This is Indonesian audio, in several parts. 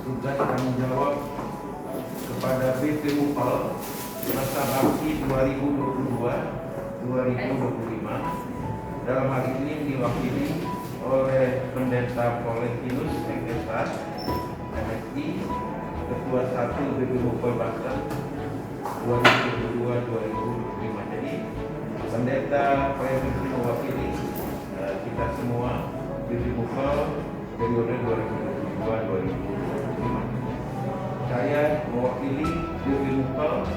tugas tanggung jawab kepada BP UPAL masa bakti 2022-2025. Dalam hal ini diwakili oleh Pendeta Paulinus Ekesa, MSI, Ketua 1 BP UPAL Banten 2022-2025. Jadi Pendeta Paulinus mewakili kita semua BP UPAL periode 2022-2025. Saya mewakili BP UPAL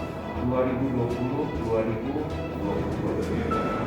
2020-2022.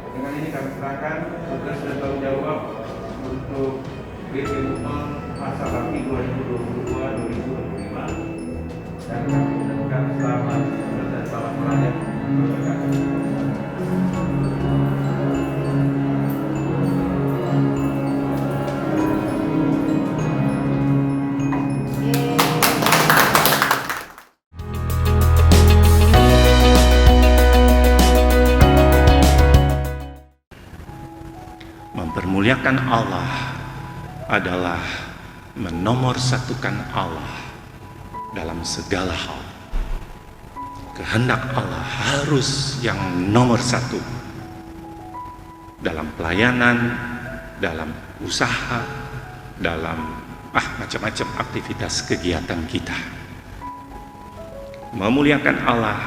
Dengan ini kami serahkan tugas dan tanggung jawab untuk BP UPAL masa bakti 2022-2025 dan kami ucapkan selamat dan selamat melayani keberkahan. Mempermuliakan Allah adalah menomorsatukan Allah dalam segala hal. Kehendak Allah harus yang nomor satu dalam pelayanan, dalam usaha, dalam macam-macam aktivitas kegiatan kita. Memuliakan Allah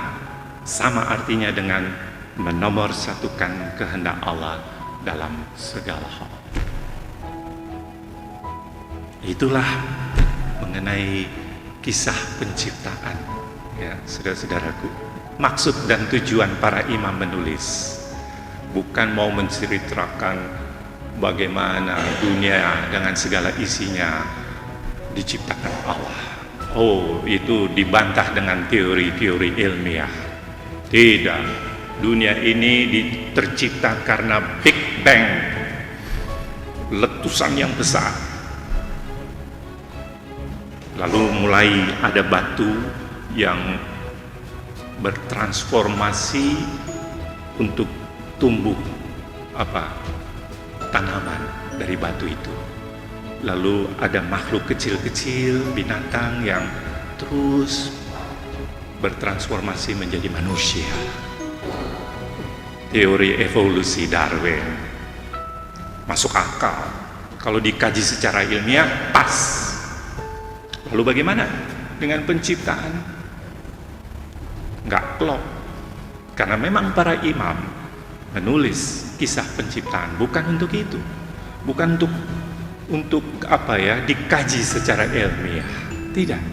sama artinya dengan menomorsatukan kehendak Allah dalam segala hal. Itulah mengenai kisah penciptaan, ya saudara-saudaraku. Maksud dan tujuan para imam menulis bukan mau menceritakan bagaimana dunia dengan segala isinya diciptakan Allah. Oh, itu dibantah dengan teori-teori ilmiah. Tidak, dunia ini tercipta karena Big Bang, letusan yang besar. Lalu mulai ada batu yang bertransformasi untuk tumbuh tanaman dari batu itu. Lalu ada makhluk kecil-kecil, binatang yang terus bertransformasi menjadi manusia. Teori evolusi Darwin masuk akal kalau dikaji secara ilmiah, pas. Lalu bagaimana dengan penciptaan? Nggak klop, karena memang para imam menulis kisah penciptaan bukan untuk itu, bukan untuk dikaji secara ilmiah, tidak.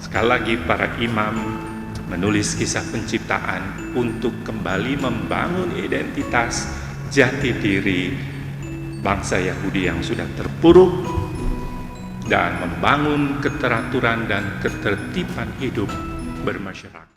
Sekali lagi, para imam menulis kisah penciptaan untuk kembali membangun identitas jati diri bangsa Yahudi yang sudah terpuruk dan membangun keteraturan dan ketertiban hidup bermasyarakat.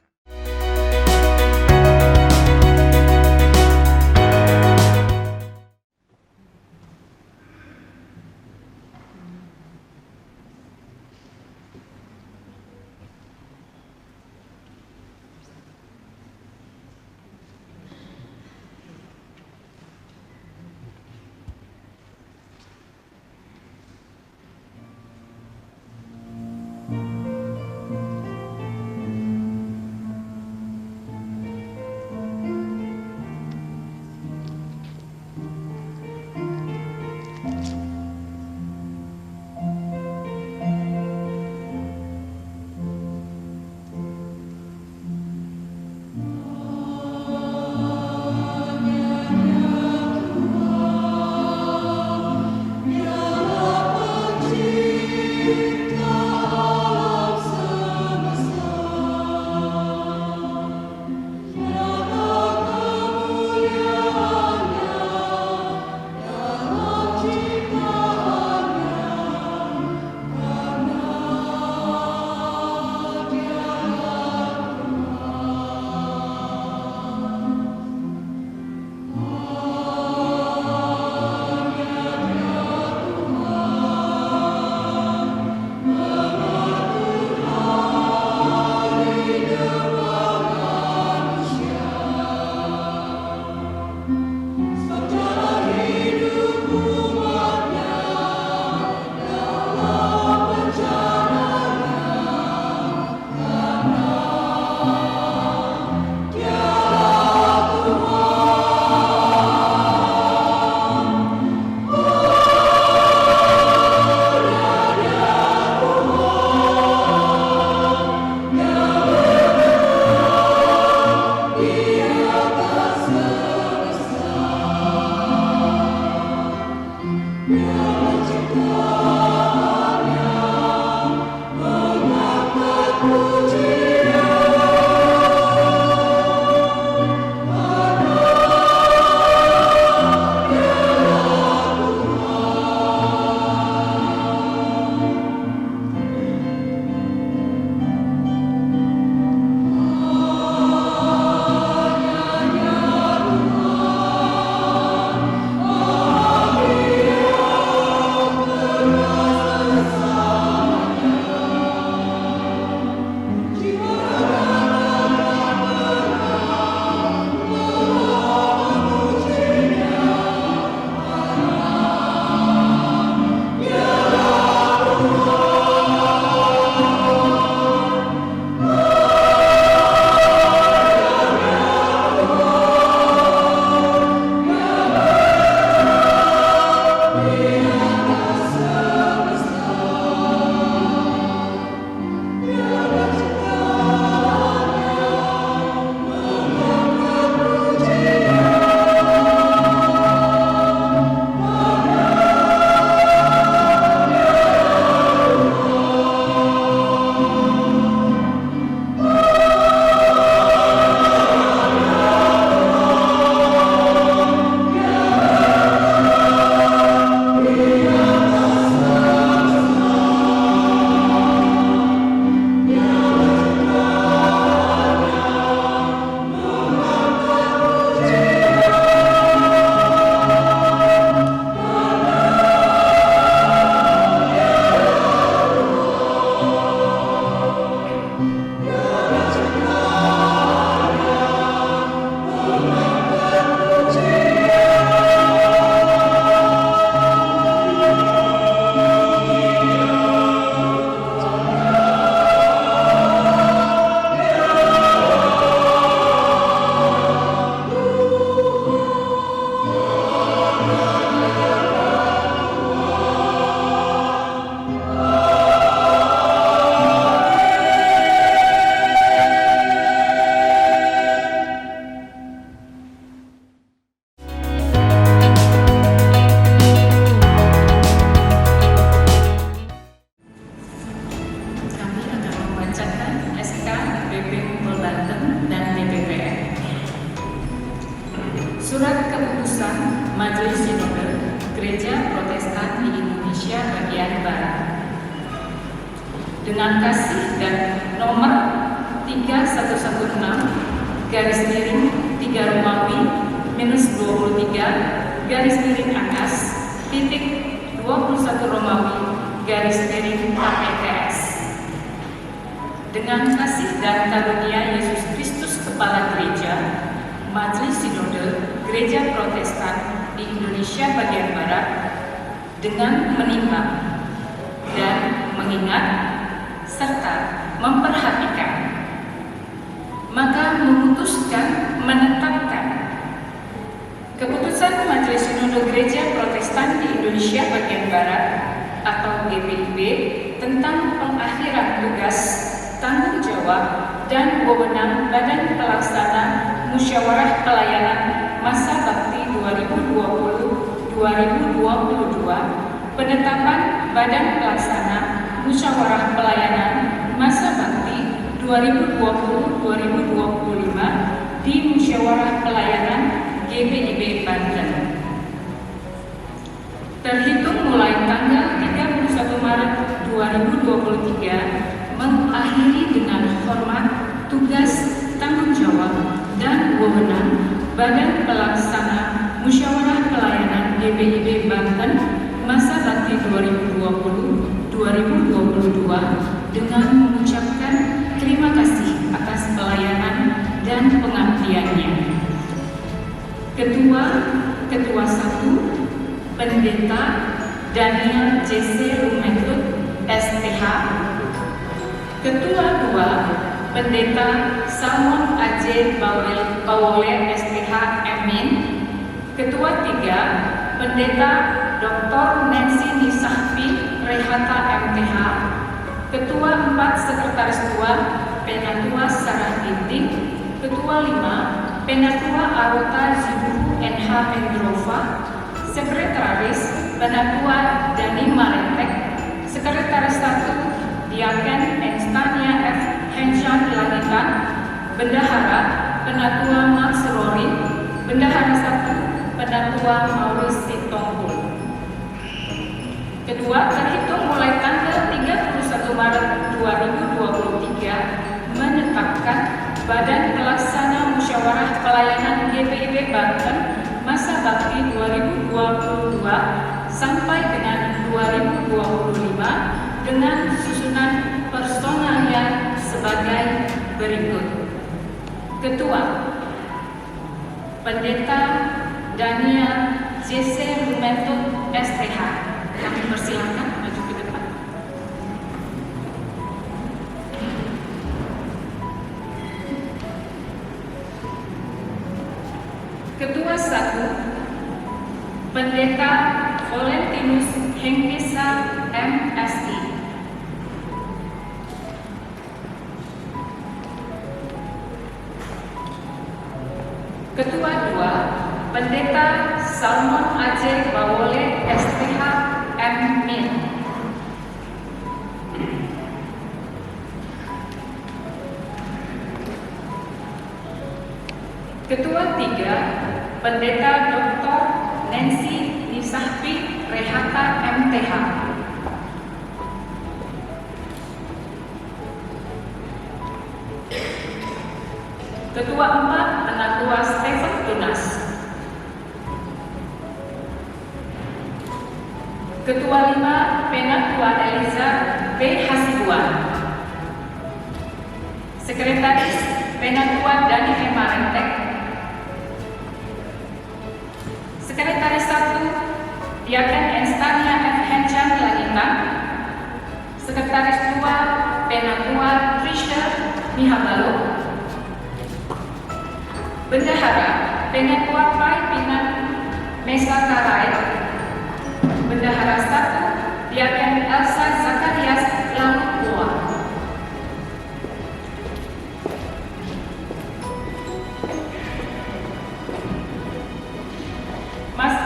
Surat Keputusan Majelis Sinode Gereja Protestan di Indonesia bagian Barat dengan kasih dan nomor 3116 garis miring 3 Romawi minus 23 garis miring akas titik 21 Romawi garis miring KPTS dengan kasih dan karunia Yesus Kristus Kepala Gereja Majelis Sinode Gereja Protestan di Indonesia bagian Barat dengan menimbang dan mengingat serta memperhatikan, maka memutuskan menetapkan Keputusan Majelis Sinode Gereja Protestan di Indonesia bagian Barat atau GPIB tentang pengakhiran tugas, tanggung jawab, dan wewenang Badan Pelaksana Musyawarah Pelayanan Masa Bakti 2020-2022, penetapan Badan Pelaksana Musyawarah Pelayanan Masa Bakti 2020-2025 di Musyawarah Pelayanan GPIB Banten. Terhitung mulai tanggal 31 Maret 2023 mengakhiri dengan hormat tugas, tanggung jawab, dan wewenang Badan Pelaksana Musyawarah Pelayanan GPIB Banten Masa Bakti 2020-2022 dengan mengucapkan terima kasih atas pelayanan dan pengabdiannya. Ketua 1 Pendeta Daniel JC Rumetrut STH, Ketua 2 Pendeta Salmon AJ Bawole STH Emin, Ketua 3 Pendeta Dr. Nancy Nisahfi Rehata MTH, Ketua 4 Sekretaris 2 Penatua Sarah Ginting, Ketua 5 Penatua Arota Ziburu NH Mendrova, Sekretaris Penatua Dani Marentek, Sekretaris 1 Diaken Enstania F. Henshan Langitan, Bendahara Penatua Max Rory, Bendahara 1 Penatua Maurice Sitonghul. Kedua, terhitung mulai tanggal 31 Maret 2023 menetapkan Badan Pelaksana Musyawarah Pelayanan GPIB Banten masa bakti 2022 sampai dengan 2025 dengan susunan personalnya sebagai berikut. Ketua, Pendeta Daniel JC Lumentut STH. Kami persilakan maju ke depan. Ketua 1, Pendeta Valentinus Hengkisa MSI. Ketua 2, Pendeta Salmon Ajay Bawole STH M.Min. Ketua 3, Pendeta Dr. Nancy Nisahpi Rehata MTH. Ketua 4, Penatua Stephen Tunas. Ketua 5, Penatua Eliza B. Hasibuan. Sekretaris Penatua Dani Marentek. Sekretaris 1 Diaken Enstania F. Henshan Langitan. Sekretaris 2 Penatua Trisha Mihabalo. Bendahara Penatua Pai Pinat Mesa Karai. Bendahara 1 Diaken Elsa Zakarias Langkua.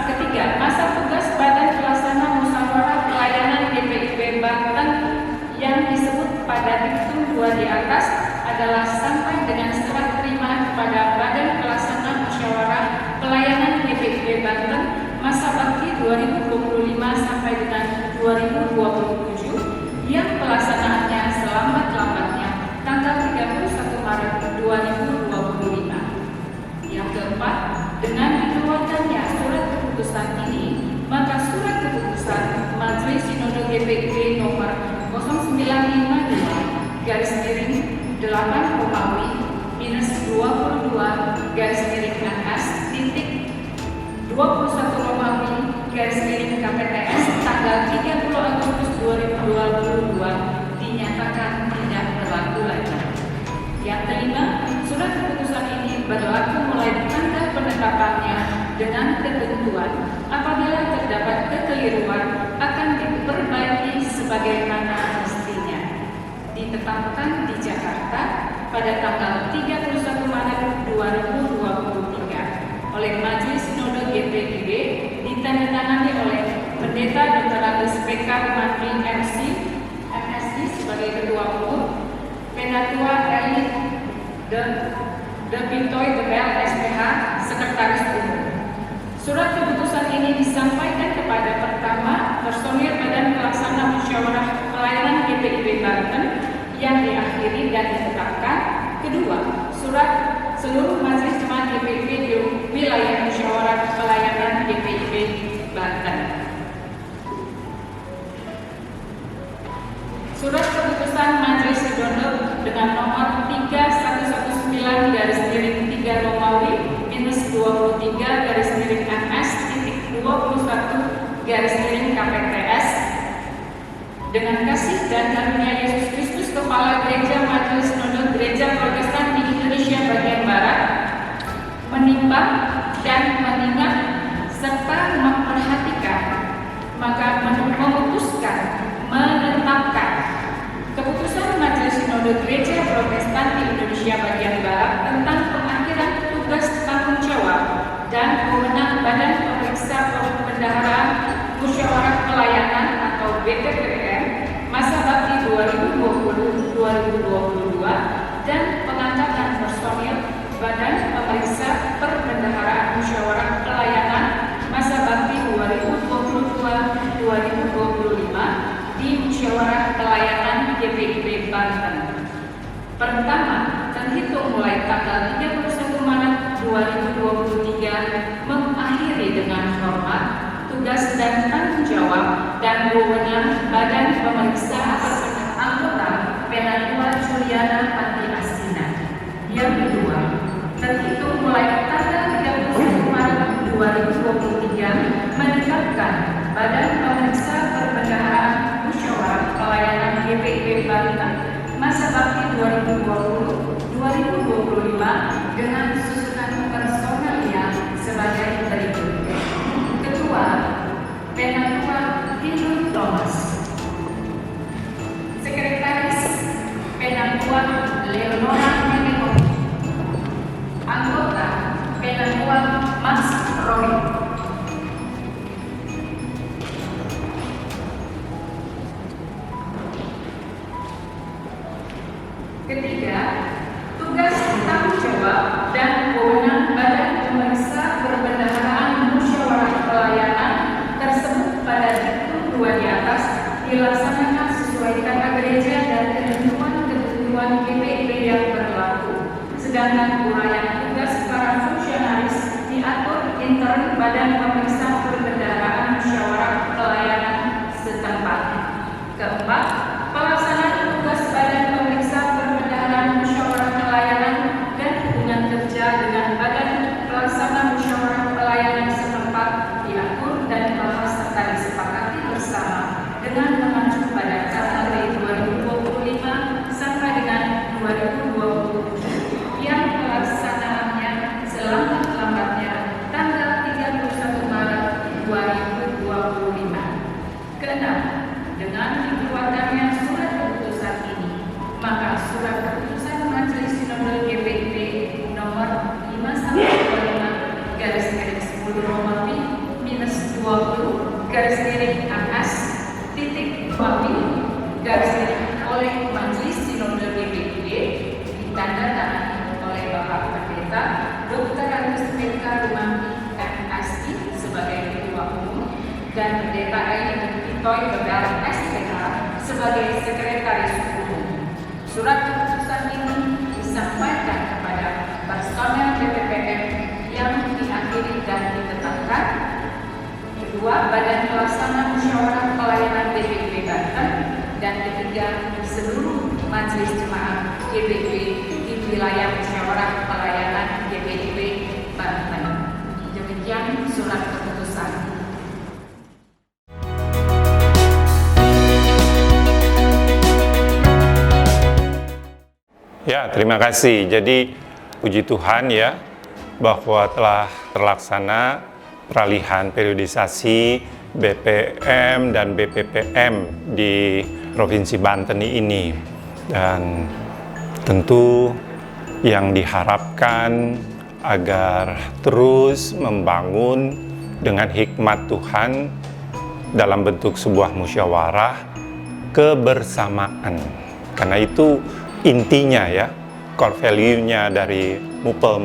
Ketiga, masa tugas Badan Pelaksana Musyawarah Pelayanan GPIB Banten yang disebut pada diktum 2 di atas adalah sampai dengan serah terima kepada Badan Pelaksana Musyawarah Pelayanan GPIB Banten masa bakti 2025 sampai dengan 2027 yang pelaksanaannya selambat-lambatnya tanggal 31 Maret 2025. Yang keempat, dengan dikeluarkannya surat keputusan ini, maka surat keputusan Majelis Sinode GPIB nomor 0952 garis miring 8 Romawi minus 22 garis miring NS titik 21 Romawi garis miring KPTS tanggal 30 Agustus 2022 dinyatakan tidak berlaku lagi. Yang kelima, surat keputusan ini berlaku mulai tanggal penetapannya dengan ketentuan apabila terdapat kekeliruan akan diperbaiki sebagaimana mestinya. Ditetapkan di Jakarta pada tanggal 31 Maret 2023 oleh Majelis Sinode GPIB, ditandatangani oleh Pendeta Dr. Agus PK Mantri MSI sebagai Ketua Umum, Penatua Elit De Pintoy de Bel SPH Sekretaris Umum. Surat keputusan ini disampaikan kepada pertama, personil Badan Pelaksana Musyawarah Pelayanan GPIB Banten yang diakhiri dan ditetapkan. Kedua, surat seluruh majelis jemaat GPIB di wilayah Musyawarah Pelayanan GPIB Banten. Surat keputusan Majelis Sinode dengan nomor 3119 garis miring 3 Romawi minus 23 garis miring MS titik 21 garis miring KPTS dengan kasih dan karunia Yesus Kristus Kepala Gereja Majelis Sinode Gereja Protestan di Indonesia bagian Barat menimbang dan mengingat serta memperhatikan, maka memutuskan menetapkan keputusan Majelis Sinode Gereja Protestan di Indonesia bagian Barat tentang pengakhiran tugas tanggung jawab dan wewenang Badan Pemeriksa Perbendaharaan Musyawarah di Musyawarah Pelayanan GPIB Banten. Pertama, terhitung mulai tanggal 31 Maret 2023 mengakhiri dengan hormat tugas dan tanggung jawab dan wewenang Badan Pemeriksa anggota Penanua Juliana Pati Astina. Yang kedua, terhitung mulai tanggal 31 Maret 2023 menetapkan Badan Pemeriksa Perbendaharaan Musyawarah Pelayanan GPIB Banten masa bakti 2020-2025 dengan susunan personalia sebagai berikut. Ketua, Penanua Hindu Thomas. Sekretaris, Penanua Leonora Meneko. Anggota, Penanua Mas Roy. Ketiga, tugas tanggung jawab dan wewenang Badan Pemeriksa Perbendaharaan Musyawarah Pelayanan tersebut pada diktum 2 di atas dilaksanakan sesuai tata gereja dan ketentuan GPIB yang berlaku. Sedangkan uraian tugas para fungsionaris diatur intern Badan Pemeriksa Perbendaharaan Musyawarah Pelayanan setempat. Keempat, pelaksanaan tugas Badan Pemeriksa Perbendaharaan Musyawarah Pelayanan dan hubungan kerja dengan Badan Pelaksana Musyawarah Pelayanan setempat diatur dan dibahas serta disepakati bersama dengan mengacu pada KTP 2025 sampai dengan 2020 yang pelaksanaannya selambat-lambatnya tanggal 31 Maret 2025. Keenam, dengan dikeluarkannya surat keputusan ini, maka surat keputusan Majelis Sinode GPIB nomor 5125 _10 Romawi -20 _AS titik Romawi oleh Majelis Sinode GPIB ditandatangani oleh Bapak Pendeta Dr. Agus PK Rumangki MSI sebagai Ketua Umum dan Pendeta Eli Toy Bedal SPK sebagai Sekretaris Umum. Surat keputusan ini disampaikan kepada personel BPPM yang diakhiri dan ditetapkan. Kedua, Badan Pelaksana Musyawarah Pelayanan GPIB Banten. Dan ketiga, seluruh Majelis Jemaat GPIB di wilayah Musyawarah Pelayanan GPIB Banten. Demikian surat keputusan. Ya, terima kasih. Jadi puji Tuhan ya bahwa telah terlaksana peralihan periodisasi BPM dan BPPM di Provinsi Banten ini. Dan tentu yang diharapkan agar terus membangun dengan hikmat Tuhan dalam bentuk sebuah musyawarah kebersamaan. Karena itu intinya ya, core value-nya dari Mupel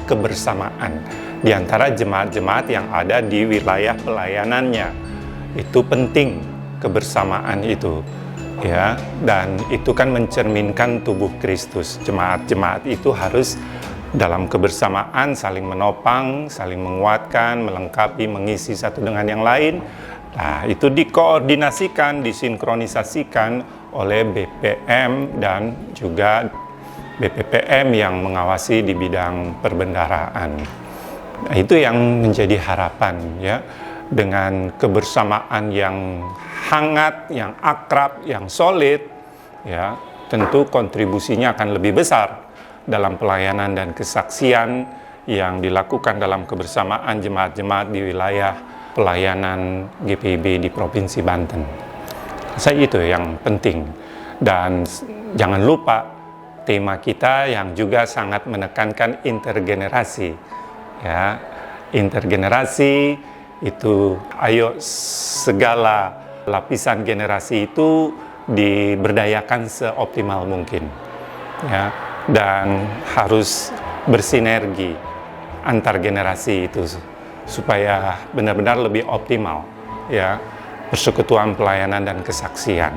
kebersamaan di antara jemaat-jemaat yang ada di wilayah pelayanannya. Itu penting kebersamaan itu ya, dan itu kan mencerminkan tubuh Kristus. Jemaat-jemaat itu harus dalam kebersamaan saling menopang, saling menguatkan, melengkapi, mengisi satu dengan yang lain. Nah, itu dikoordinasikan, disinkronisasikan oleh BPM dan juga BPPM yang mengawasi di bidang perbendaharaan. Nah, itu yang menjadi harapan ya, dengan kebersamaan yang hangat, yang akrab, yang solid ya, tentu kontribusinya akan lebih besar dalam pelayanan dan kesaksian yang dilakukan dalam kebersamaan jemaat-jemaat di wilayah pelayanan GPIB di Provinsi Banten. Saya itu yang penting. Dan jangan lupa tema kita yang juga sangat menekankan intergenerasi. Ya, intergenerasi itu, ayo segala lapisan generasi itu diberdayakan seoptimal mungkin. Ya, dan harus bersinergi antar generasi itu supaya benar-benar lebih optimal ya. persekutuan pelayanan dan kesaksian.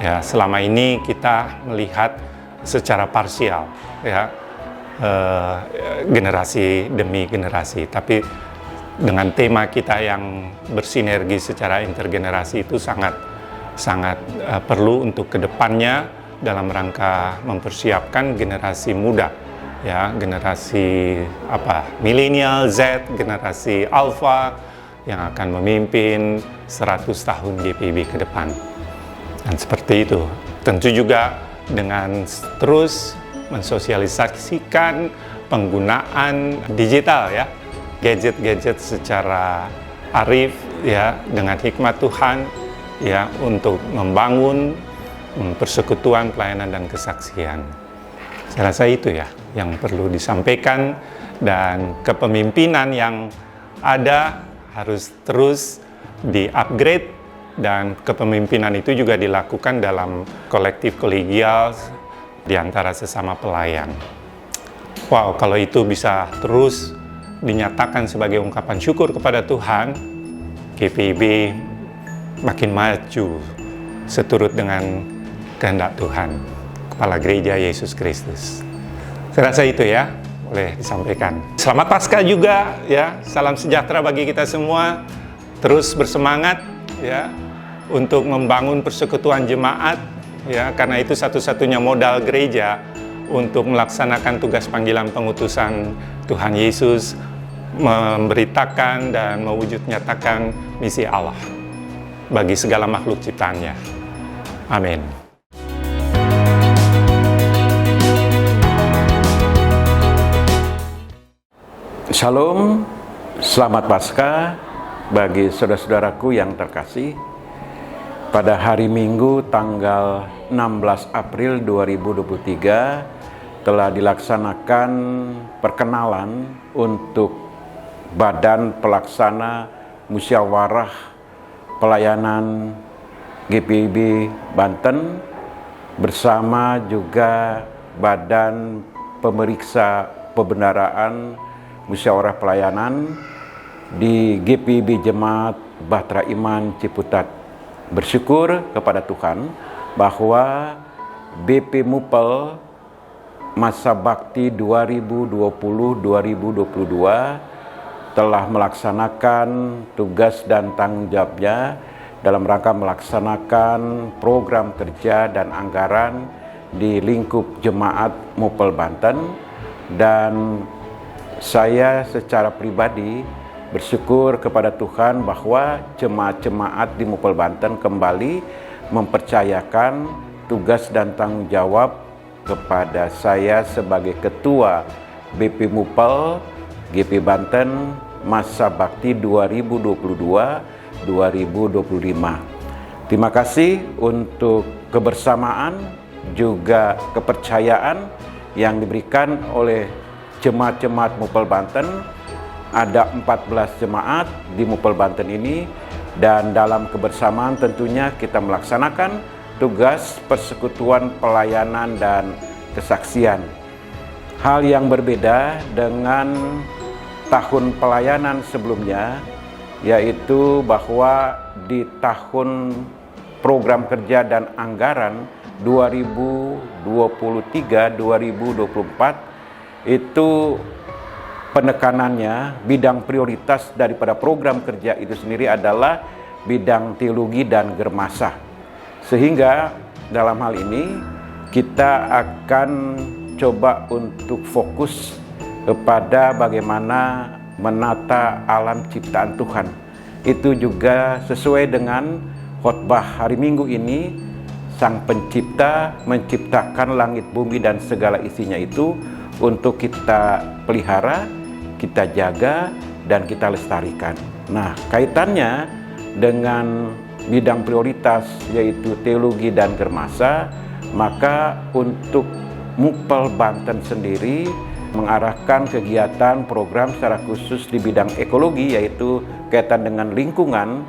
Ya, selama ini kita melihat secara parsial, ya, generasi demi generasi. Tapi dengan tema kita yang bersinergi secara intergenerasi itu sangat perlu untuk kedepannya dalam rangka mempersiapkan generasi muda, ya, generasi milenial, Z, generasi Alpha yang akan memimpin 100 tahun GPIB ke depan. Dan seperti itu, tentu juga dengan terus mensosialisasikan penggunaan digital, ya, gadget-gadget secara arif, ya, dengan hikmat Tuhan, ya, untuk membangun persekutuan pelayanan dan kesaksian. Saya rasa itu ya yang perlu disampaikan, dan kepemimpinan yang ada harus terus di-upgrade, dan kepemimpinan itu juga dilakukan dalam kolektif kolegial di antara sesama pelayan. Wow, kalau itu bisa terus dinyatakan sebagai ungkapan syukur kepada Tuhan, GPIB makin maju seturut dengan kehendak Tuhan, Kepala Gereja Yesus Kristus. Saya rasa itu ya, boleh disampaikan. Selamat Paskah juga ya, salam sejahtera bagi kita semua. Terus bersemangat ya untuk membangun persekutuan jemaat, ya, karena itu satu-satunya modal gereja untuk melaksanakan tugas panggilan pengutusan Tuhan Yesus, memberitakan dan mewujud nyatakan misi Allah bagi segala makhluk ciptaannya. Amin. Shalom, selamat Paskah bagi saudara-saudaraku yang terkasih. Pada hari Minggu tanggal 16 April 2023 telah dilaksanakan perkenalan untuk Badan Pelaksana Musyawarah Pelayanan GPIB Banten bersama juga Badan Pemeriksa Pembendaraan Musyawarah Pelayanan di GPIB Jemaat Bahtera Iman Ciputat. Bersyukur kepada Tuhan bahwa BP Mupel Masa Bakti 2020-2022 telah melaksanakan tugas dan tanggung jawabnya dalam rangka melaksanakan program kerja dan anggaran di lingkup Jemaat Mupel Banten, dan saya secara pribadi bersyukur kepada Tuhan bahwa jemaat-jemaat di Mupel Banten kembali mempercayakan tugas dan tanggung jawab kepada saya sebagai Ketua BP Mupel GP Banten Masa Bakti 2022-2025. Terima kasih untuk kebersamaan juga kepercayaan yang diberikan oleh jemaat-jemaat Mupel Banten. Ada 14 jemaat di Mupel Banten ini, dan dalam kebersamaan tentunya kita melaksanakan tugas persekutuan pelayanan dan kesaksian. Hal yang berbeda dengan tahun pelayanan sebelumnya, yaitu bahwa di tahun program kerja dan anggaran 2023-2024 itu penekanannya, bidang prioritas daripada program kerja itu sendiri adalah bidang teologi dan germasa. Sehingga dalam hal ini kita akan coba untuk fokus kepada bagaimana menata alam ciptaan Tuhan. Itu juga sesuai dengan khotbah hari Minggu ini. Sang Pencipta menciptakan langit, bumi, dan segala isinya itu untuk kita pelihara, kita jaga, dan kita lestarikan. Nah, kaitannya dengan bidang prioritas yaitu teologi dan germasa, maka untuk Mupel Banten sendiri mengarahkan kegiatan program secara khusus di bidang ekologi, yaitu kaitan dengan lingkungan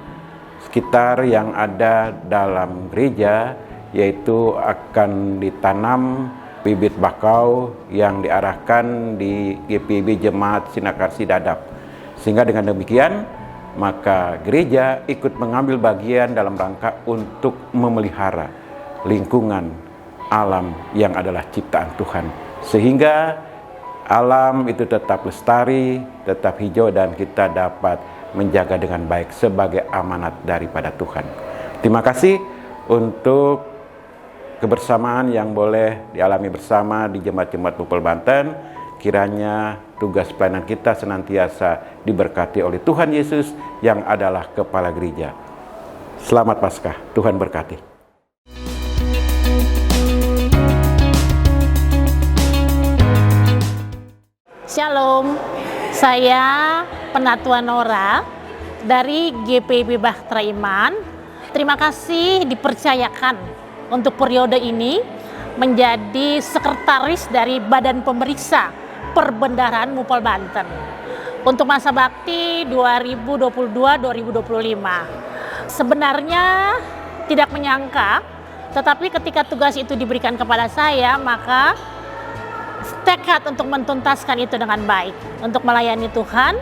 sekitar yang ada dalam gereja, yaitu akan ditanam bibit bakau yang diarahkan di GPIB Jemaat Sinakarsi Dadap. Sehingga dengan demikian maka gereja ikut mengambil bagian dalam rangka untuk memelihara lingkungan alam yang adalah ciptaan Tuhan, sehingga alam itu tetap lestari, tetap hijau, dan kita dapat menjaga dengan baik sebagai amanat daripada Tuhan. Terima kasih untuk kebersamaan yang boleh dialami bersama di Jemaat-Jemaat Mupel Banten. Kiranya tugas pelayanan kita senantiasa diberkati oleh Tuhan Yesus yang adalah Kepala Gereja. Selamat Paskah, Tuhan berkati. Shalom, saya Penatua Nora dari GPIB Bahtera Iman. Terima kasih dipercayakan untuk periode ini menjadi sekretaris dari Badan Pemeriksa Perbendaharaan Mupel Banten untuk masa bakti 2022-2025. Sebenarnya tidak menyangka, tetapi ketika tugas itu diberikan kepada saya, maka tekad untuk mentuntaskan itu dengan baik, untuk melayani Tuhan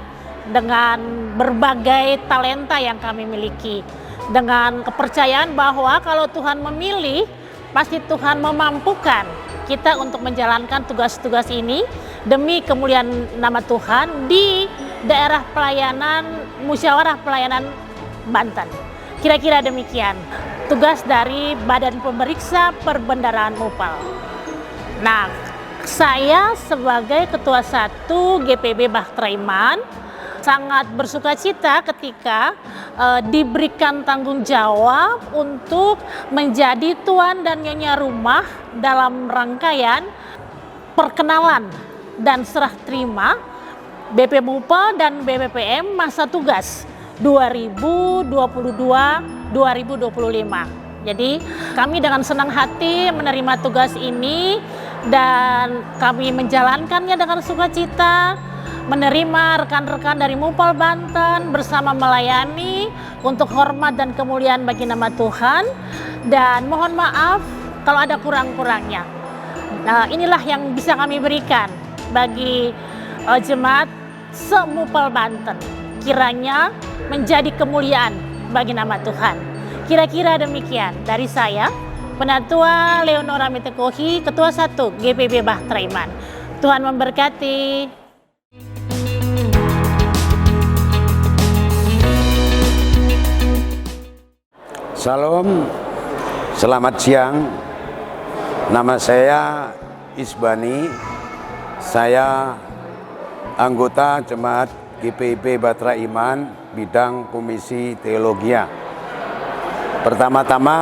dengan berbagai talenta yang kami miliki, dengan kepercayaan bahwa kalau Tuhan memilih, pasti Tuhan memampukan kita untuk menjalankan tugas-tugas ini demi kemuliaan nama Tuhan di daerah pelayanan musyawarah pelayanan Banten. Kira-kira demikian tugas dari Badan Pemeriksa Perbendaharaan Mupel. Nah, saya sebagai Ketua 1 GPIB Bahtera Iman sangat bersuka cita ketika diberikan tanggung jawab untuk menjadi tuan dan nyonya rumah dalam rangkaian perkenalan dan serah terima BP Mupel dan BPPM masa tugas 2022-2025. Jadi kami dengan senang hati menerima tugas ini dan kami menjalankannya dengan sukacita, menerima rekan-rekan dari Mupel Banten bersama melayani untuk hormat dan kemuliaan bagi nama Tuhan, dan mohon maaf kalau ada kurang-kurangnya. Nah, inilah yang bisa kami berikan bagi jemaat se-Mupel Banten, kiranya menjadi kemuliaan bagi nama Tuhan. Kira-kira demikian dari saya, Penatua Leonora Metekohi, Ketua 1 GPIB Bahtera Iman. Tuhan memberkati. Salam, selamat siang. Nama saya Isbani. Saya anggota Jemaat GPIB Bahtera Iman, bidang Komisi Teologia. Pertama-tama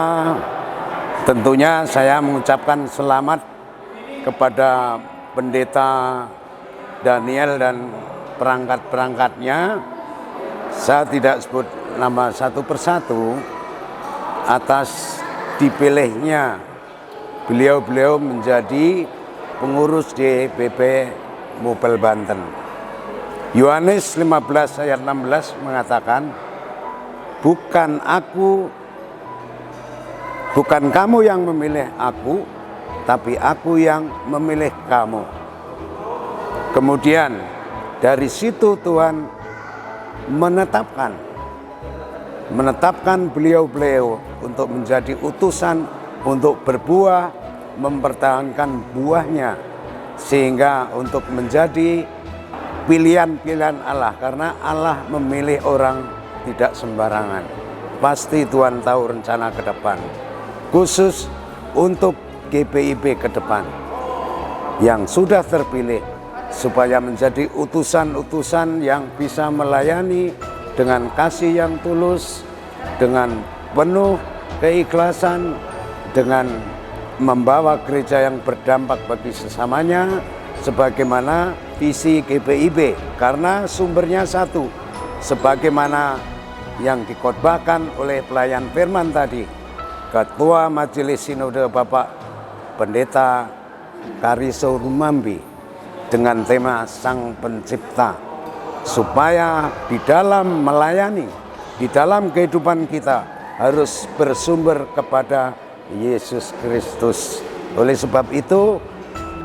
tentunya saya mengucapkan selamat kepada Pendeta Daniel dan perangkat-perangkatnya. Saya tidak sebut nama satu persatu atas dipilihnya beliau-beliau menjadi pengurus DPP Mupel Banten. Yohanes 15 ayat 16 mengatakan, bukan kamu yang memilih aku, tapi aku yang memilih kamu. Kemudian dari situ Tuhan menetapkan beliau-beliau untuk menjadi utusan, untuk berbuah, mempertahankan buahnya, sehingga untuk menjadi pilihan-pilihan Allah, karena Allah memilih orang tidak sembarangan. Pasti Tuhan tahu rencana ke depan, khusus untuk GPIB ke depan yang sudah terpilih, supaya menjadi utusan-utusan yang bisa melayani dengan kasih yang tulus, dengan penuh keikhlasan, dengan membawa gereja yang berdampak bagi sesamanya, sebagaimana visi GPIB, karena sumbernya satu, sebagaimana yang dikhotbahkan oleh pelayan firman tadi, Ketua Majelis Sinode Bapak Pendeta Kariso Rumambi, dengan tema Sang Pencipta, supaya di dalam melayani, di dalam kehidupan kita harus bersumber kepada Yesus Kristus. Oleh sebab itu,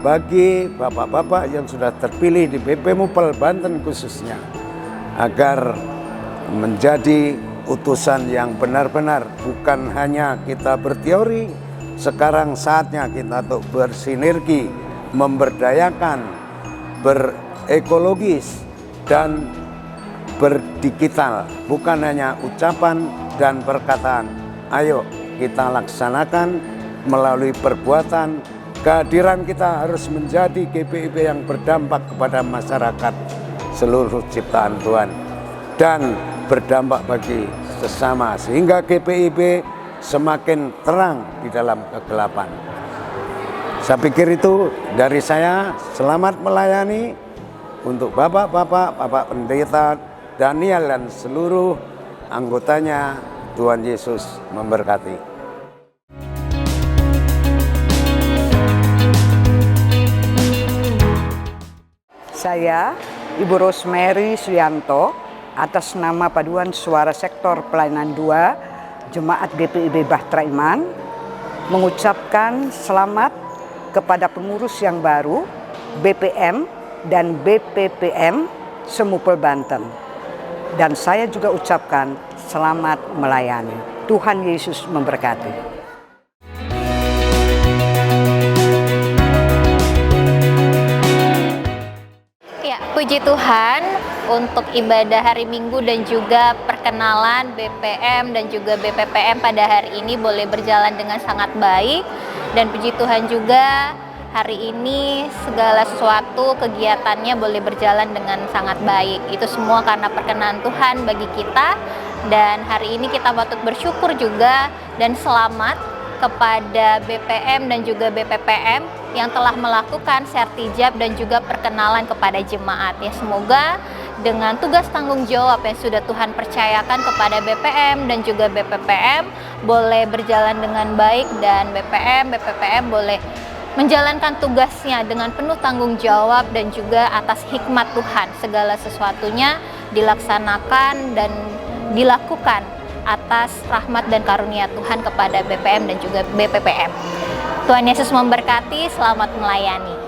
bagi bapak-bapak yang sudah terpilih di BP Mupel Banten khususnya, agar menjadi utusan yang benar-benar, bukan hanya kita berteori. Sekarang saatnya kita untuk bersinergi, memberdayakan, berekologis, dan berdigital, bukan hanya ucapan dan perkataan. Ayo kita laksanakan melalui perbuatan. Kehadiran kita harus menjadi GPIB yang berdampak kepada masyarakat seluruh ciptaan Tuhan dan berdampak bagi sesama, sehingga GPIB semakin terang di dalam kegelapan. Saya pikir itu dari saya. Selamat melayani untuk Bapak-Bapak, Bapak Pendeta Daniel dan seluruh anggotanya. Tuhan Yesus memberkati. Saya, Ibu Rosemary Suyanto, atas nama Paduan Suara Sektor Pelayanan 2 Jemaat GPIB Bahtera Iman, mengucapkan selamat kepada pengurus yang baru BPM dan BPPM Semupel Banten. Dan saya juga ucapkan selamat melayani. Tuhan Yesus memberkati. Ya, puji Tuhan untuk ibadah hari Minggu dan juga perkenalan BPM dan juga BPPM pada hari ini boleh berjalan dengan sangat baik. Dan puji Tuhan juga hari ini segala sesuatu kegiatannya boleh berjalan dengan sangat baik. Itu semua karena perkenan Tuhan bagi kita. Dan hari ini kita patut bersyukur juga dan selamat kepada BPM dan juga BPPM yang telah melakukan sertijab dan juga perkenalan kepada jemaat. Ya, semoga dengan tugas tanggung jawab yang sudah Tuhan percayakan kepada BPM dan juga BPPM boleh berjalan dengan baik, dan BPM, BPPM boleh menjalankan tugasnya dengan penuh tanggung jawab dan juga atas hikmat Tuhan. Segala sesuatunya dilaksanakan dan dilakukan atas rahmat dan karunia Tuhan kepada BPM dan juga BPPM. Tuhan Yesus memberkati, selamat melayani.